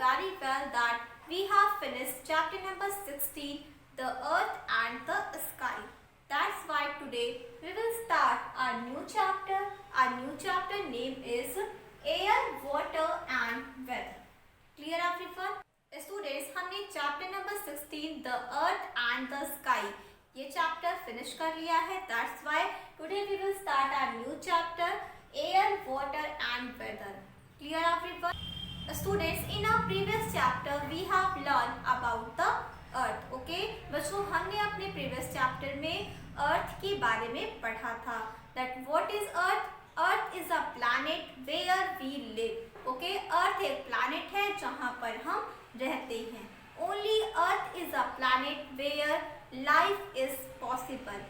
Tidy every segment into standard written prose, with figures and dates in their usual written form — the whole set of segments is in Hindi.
very well that we have finished chapter number 16, the earth and the sky. That's why today we will start our new chapter. Our new chapter name is air, water and weather. Clear everyone? Students, हमने chapter number 16 the earth and the sky ये चैप्टर फिनिश कर लिया है. That's why today we will start our new chapter air, water and weather. Clear everyone? Students, in our previous chapter we have learned about the earth. Okay, बच्चों हमने अपने previous chapter में earth के बारे में पढ़ा था. That what is earth? Earth is a planet where we live. Okay, earth एक planet है जहाँ पर हम रहते हैं. Only earth is a planet where life is possible.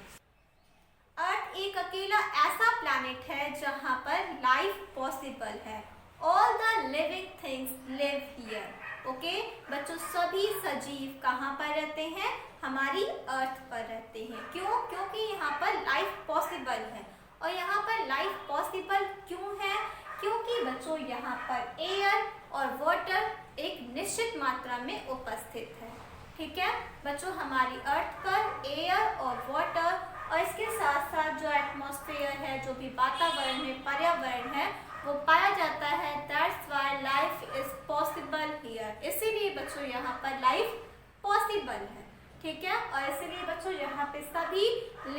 अर्थ एक अकेला ऐसा प्लैनेट है जहाँ पर लाइफ पॉसिबल है. All the living things live here. Okay बच्चों, सभी सजीव कहाँ पर रहते हैं? हमारी अर्थ पर रहते हैं. क्यों? क्योंकि यहाँ पर लाइफ पॉसिबल है. और यहाँ पर लाइफ पॉसिबल क्यों है? क्योंकि बच्चों यहाँ पर एयर और वाटर एक निश्चित मात्रा में उपस्थित है. ठीक है बच्चों, हमारी अर्थ पर एयर और वाटर और इसके साथ साथ जो एटमॉस्फेयर है, जो भी वातावरण है, पर्यावरण है, वो पाया जाता है. That's why life is possible here. इसीलिए बच्चों यहाँ पर लाइफ पॉसिबल है. ठीक है, और इसीलिए बच्चों यहाँ पे सभी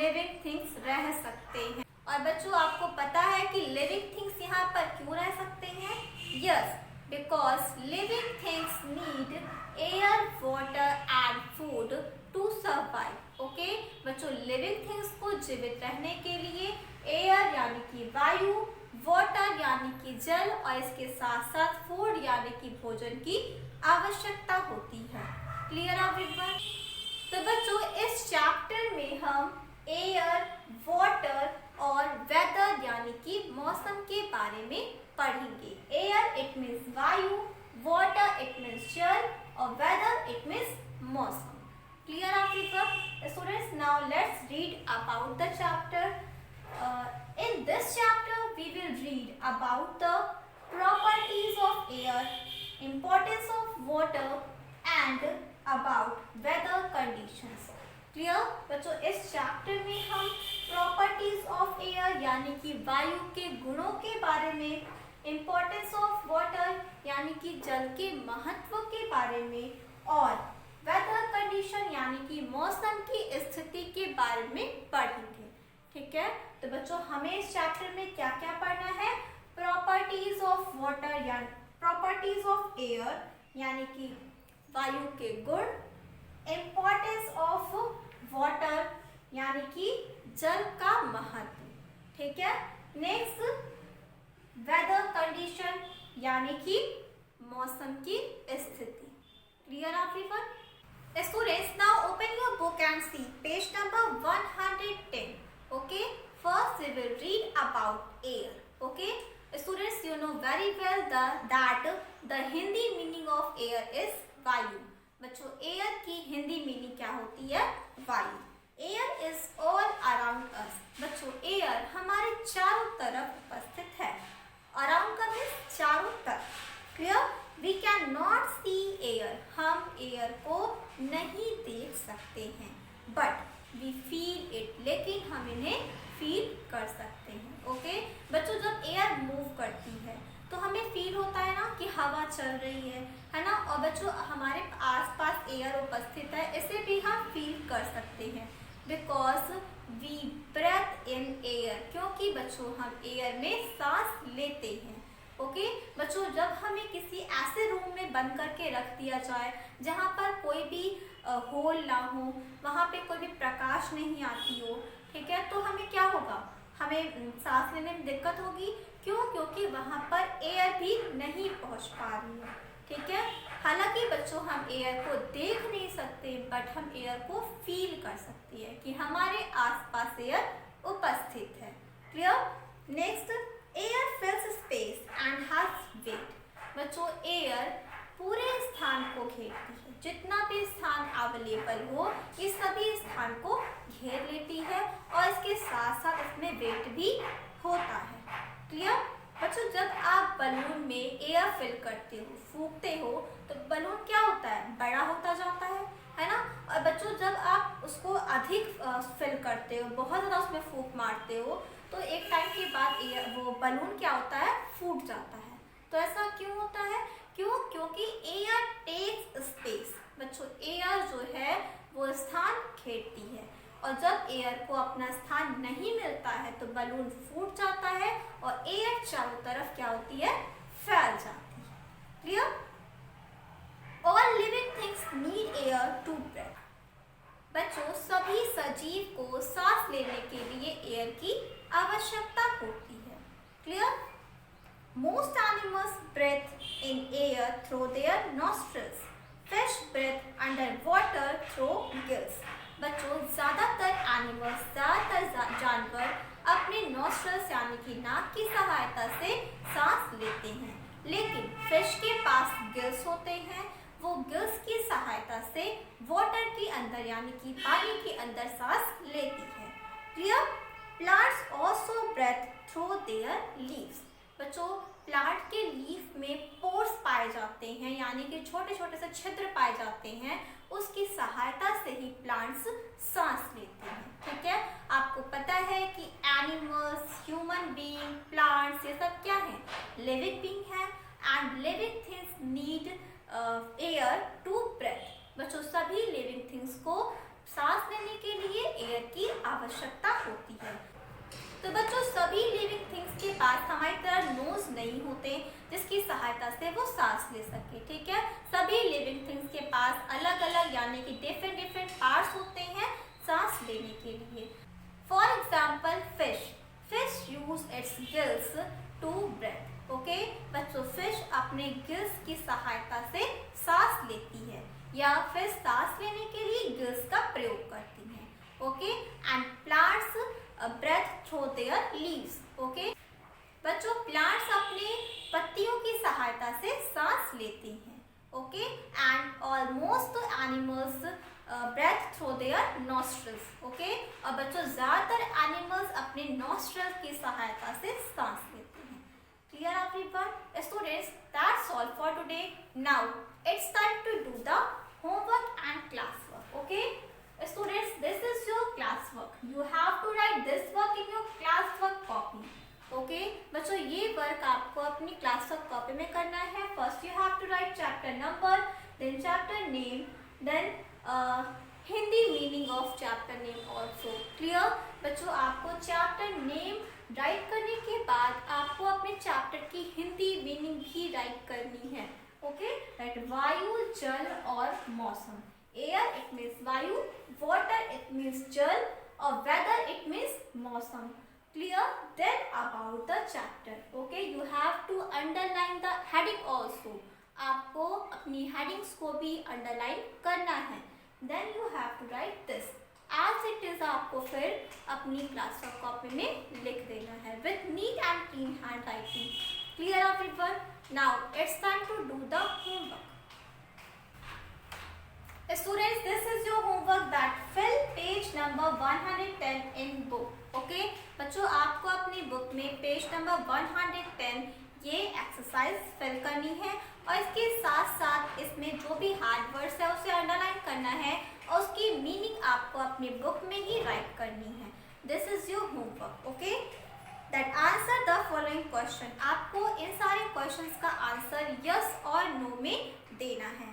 लिविंग थिंग्स रह सकते हैं. और बच्चों आपको पता है कि लिविंग थिंग्स यहाँ पर क्यों रह सकते हैं? Yes, because living things need air, water and food to survive. Okay बच्चों, लिविंग थिंग्स को जीवित रहने के लिए एयर यानी कि वायु, वाटर यानी कि जल और इसके साथ साथ फूड यानी कि भोजन की आवश्यकता होती है. Clear everyone? तो बच्चों इस चैप्टर में हम एयर, वाटर और वेदर यानी कि मौसम के बारे में पढ़ेंगे. एयर इट मीन्स वायु, वाटर इट मीन्स जल और वेदर इट मीन्स मौसम. Clear everyone? Students, now let's read about the chapter. In this chapter, we will read about the properties of air, importance of water, and about weather conditions. Clear? बच्चों इस चैप्टर में हम properties of air यानी कि वायु के गुणों के बारे में, importance of water यानी कि जल के महत्व के बारे में और वेदर कंडीशन यानी कि मौसम की स्थिति के बारे में पढ़ेंगे. ठीक है, तो बच्चों हमें इस चैप्टर में क्या क्या पढ़ना है? प्रॉपर्टीज ऑफ वाटर यानी प्रॉपर्टीज ऑफ एयर यानी कि वायु के गुण, इम्पोर्टेंस ऑफ वाटर यानी कि जल का महत्व. ठीक है, नेक्स्ट वेदर कंडीशन यानी कि मौसम की स्थिति. Clear everyone? Students, now open your book and see page number 110. Okay, first we will read about air. Okay, students, you know very well that the Hindi meaning of air is vayu. बच्चों air की हिंदी मीनिंग क्या होती है? वायु. Air is all around us. बच्चों air हमारे चारों तरफ उपस्थित है. Around का मीन्स चारों तरफ. Clear? We cannot see air. हम एयर को नहीं देख सकते हैं, बट वी फील इट. लेकिन हम इन्हें फील कर सकते हैं. ओके बच्चों, जब एयर मूव करती है तो हमें फील होता है ना कि हवा चल रही है ना. और बच्चों हमारे आसपास एयर उपस्थित है, इसे भी हम फील कर सकते हैं. Because we breathe in air, क्योंकि बच्चों हम एयर में सांस लेते हैं. ओके बच्चों, जब हमें किसी ऐसे रूम में बंद करके रख दिया जाए जहाँ पर कोई भी होल ना हो, वहाँ पे कोई भी प्रकाश नहीं आती हो, ठीक है, तो हमें क्या होगा? हमें सांस लेने में दिक्कत होगी. क्यों? क्योंकि वहाँ पर एयर भी नहीं पहुँच पा रही है. ठीक है, हालांकि बच्चों हम एयर को देख नहीं सकते, बट हम एयर को फील कर सकते हैं कि हमारे आसपास एयर उपस्थित है. Clear? Next, air fills space and has weight. बच्चों एयर पूरे स्थान को घेरती है. जितना भी स्थान अवेलेबल हो, ये सभी स्थान को घेर लेती है और इसके साथ साथ इसमें वेट भी होता है. क्लियर? बच्चों जब आप बलून में एयर फिल करते हो, फूंकते हो, तो बलून क्या होता है, बड़ा होता जाता है ना। और बच्चों जब आप उसको अधिक फिल करते हो, बहुत ज़्यादा उसमें फूंक मारते हो, तो एक टाइम के बाद वो बलून क्या होता है, फूट जाता है। तो ऐसा क्यों होता है, क्योंकि एयर टेक्स स्पेस। बच्चों एयर जो है वो स्थान घेरती है, और जब एयर को अपना स्थान नहीं मिलता है तो बलून फूट जाता है और एयर चारों तरफ क्या होती है, फैल जाती है। Clear? All living things need air to breathe. बच्चों सभी सजीव को सांस लेने के लिए एयर की आवश्यकता होती है। Clear? Most animals breathe in air through their nostrils. Fish breathe underwater through gills. बच्चों ज़्यादातर एनिमल्स, ज़्यादातर जानवर अपने नॉस्ट्रल्स यानी कि नाक की सहायता से सांस लेते हैं, लेकिन फिश के पास गिल्स होते हैं। वो गिल्स की सहायता से वाटर के अंदर यानी कि पानी के अंदर सांस लेती है। Clear? Plants also breathe through their leaves. बच्चों प्लांट के लीफ में पोर्स पाए जाते हैं, यानी कि छोटे छोटे से छिद्र पाए जाते हैं, उसकी सहायता से ही प्लांट्स सांस लेते हैं। ठीक है, आपको पता है कि एनिमल्स, ह्यूमन बीइंग, प्लांट्स, ये सब क्या है, लिविंग बीइंग है, and living things need air to breathe. बच्चों सभी लिविंग थिंग्स को सांस लेने के लिए एयर की आवश्यकता होती है। तो बच्चों सभी लिविंग थिंग्स के पास हमारी तरह नोज नहीं होते जिसकी सहायता से वो सांस ले सके। ठीक है, सभी लिविंग थिंग्स के पास अलग अलग यानी कि डिफरेंट पार्ट्स होते हैं सांस लेने के लिए। For example fish use its gills to breathe. Okay बच्चों, फिश अपने गिल्स की सहायता से सांस लेती है, या फिर सांस लेने के लिए गिल्स का प्रयोग करती है। Okay, and plants breathe through their leaves. Okay बच्चों, प्लांट्स अपने पत्तियों की सहायता से सांस लेते हैं। Okay, and almost animals breathe through their nostrils. Okay, और बच्चों ज़्यादातर एनिमल्स अपने नॉस्ट्रल्स की सहायता से सांस लेते हैं। Clear everyone? Students, that's all for today. Now it's time to do the homework and classwork. Okay students, this is your classwork. You have to write this work in your classwork copy. Okay बच्चों, ये वर्क आपको अपनी classwork copy में करना है। First you have to write chapter number, then chapter name, then Hindi meaning of chapter name also. Clear? बच्चों आपको chapter name राइट करने के बाद आपको अपने चैप्टर की हिंदी मीनिंग भी राइट करनी है। ओके, राइट वायु, जल और मौसम। एयर इट मीन्स वायु, वाटर इट मीन्स जल, और वेदर इट मीन्स मौसम। Clear? Then about the chapter. Okay, you have to underline the heading also. आपको अपनी हेडिंग्स को भी अंडरलाइन करना है। Then you have to write this as it is. आपको फिर अपनी क्लासवर्क कॉपी में लिख देना है with neat and clean handwriting. Clear everyone? Now it's time to do the homework. Students, this is your homework that fill page number 110 in book. Okay? बच्चों आपको अपनी बुक में पेज नंबर 110 ये एक्सरसाइज फिल करनी है, और इसके साथ साथ इसमें जो भी हार्ड वर्ड्स है उसे अंडरलाइन करना है, और उसकी मीनिंग आपको अपनी बुक में ही राइट करनी है। This is your homework. Okay, that answer the following question. आपको इन सारे क्वेश्चंस का आंसर यस और नो में देना है।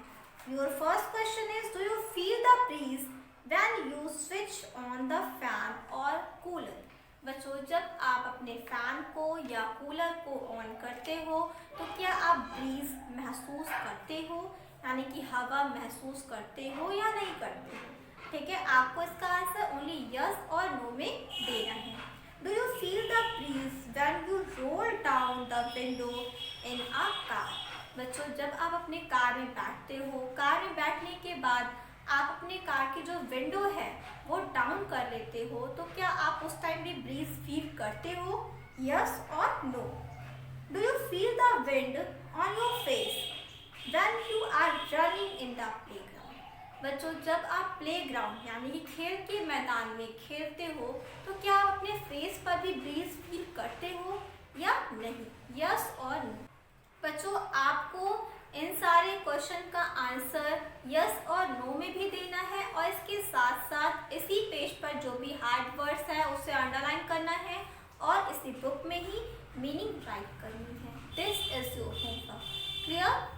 Your first question is, do you feel the breeze when you switch on the fan और कूलर? बच्चों जब आप अपने फैन को या कूलर को ऑन करते हो तो क्या आप ब्रीज महसूस करते हो, यानी कि हवा महसूस करते हो या नहीं करते हो? ठीक है, आपको इसका आंसर ओनली यस और नो में देना है। Do you feel the breeze when you roll down the window in a car? बच्चों जब आप अपने कार में बैठते हो, कार में बैठने के बाद आप अपने कार की जो विंडो है वो डाउन कर लेते हो, तो क्या आप उस टाइम भी ब्रीज फील करते हो? यस और no. Do you feel the wind on your face when you are running in the playground? बच्चों जब आप प्लेग्राउंड यानी कि खेल के मैदान में खेलते हो तो क्या आप अपने फेस पर भी ब्रीज फील करते हो? या नहीं, यस और नो। बच्चों आपको इन सारे क्वेश्चन का आंसर यस और नो में भी देना है और इसके साथ साथ इसी पेज पर जो भी हार्ड वर्ड्स है उसे अंडरलाइन करना है और इसी बुक में ही मीनिंग राइट करनी है। This is your homework. Clear?